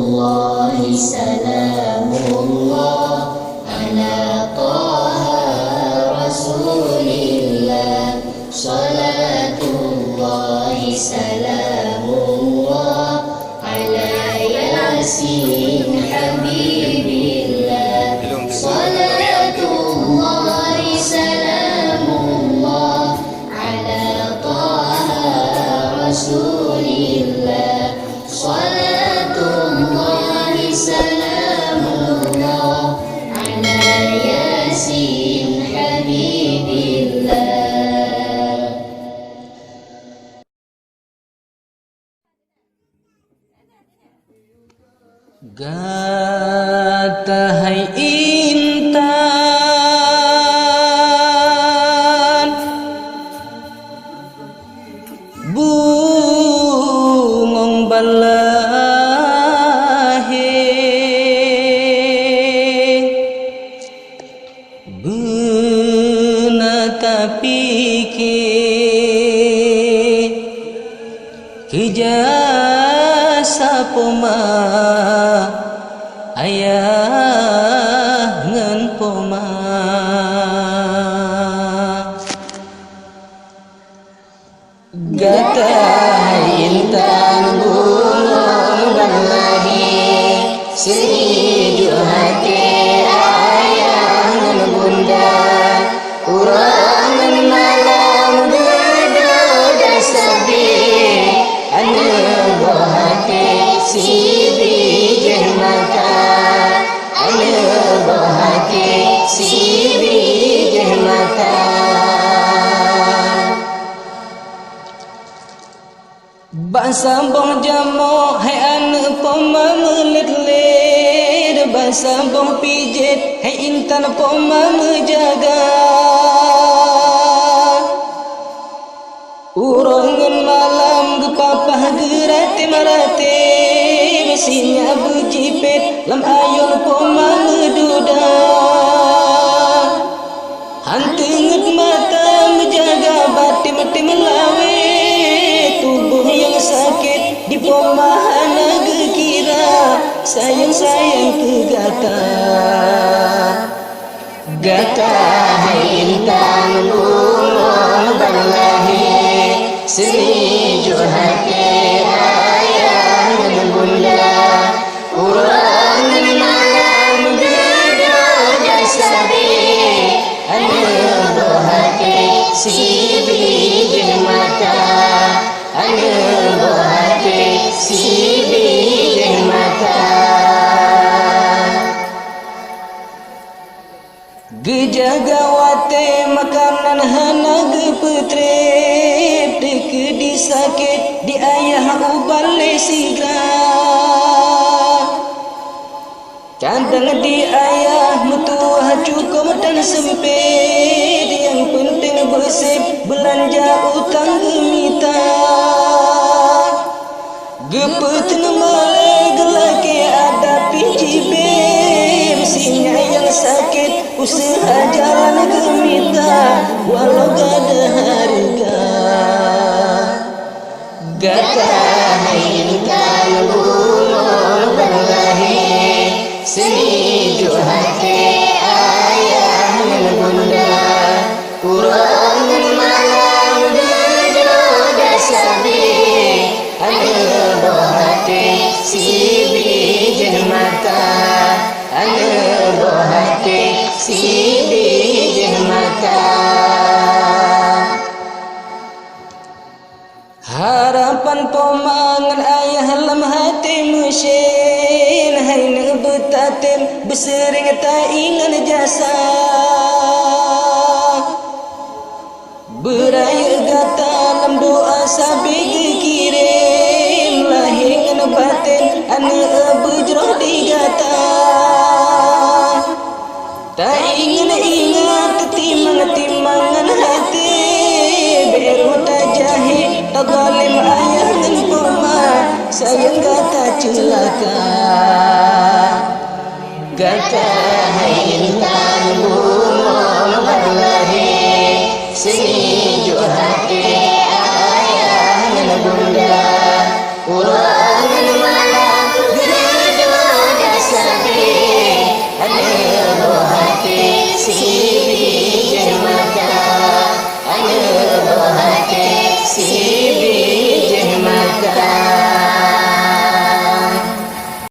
Salawatullahi salamullah ala Taha Rasulillah. Salatullahi salamullah ala Yasin Habibillah. Salatullahi salamullah ala Taha Rasulillah. Salatullahi salamullah ala Yasin Habibillah. Gata hai intan bungong balahe bena tapike kijasa poma ayah ngan poma gata intan bungong balahi sehidup hati ayah ngan bunda urangan malam bedoda sabi ane bohate si bijih mata ane bohate si bijih mata. Basambong jamo hai ane poma melit-lit basambong pijet hai intan poma menjaga urangan malam gepapah gerate marate besinya bejipet lam ayun poma meduda hantenget mata menjaga batim-tim lawe tubuh yang sakit di poma hana gekira sayang-sayang ke gata gata hai intan bungong balahi sehidup hati ayah dan bunda urangan malam bedoda sabi ane bohate si bijih mata ane bohate si bijih mata. Gejagawate makanan hana gepetrep deke disakit di ayah ubale sigra candang di ayah mutuah cukup dan sempit yang penting bersih belanja utang gemita gepeteng male gelake ada pijibe mesinnya yang sakit usaha jalan gemita walau gada harga gata intan bungong balahi sehidup hati ayah dan bunda urangan malam bedoda sabi ane bohate si bijih mata ane bohate si bijih mata. Harapan pomangan ayah lam hati mesin hai nebetaten besering tak ingan jasa beraya gata lam doa sabi kirim lahir ngan batin ane bujroh digata tak ingin ingat timang-timangan hati beru tak jahit tak galim ayah ngan poma sayang gata celaka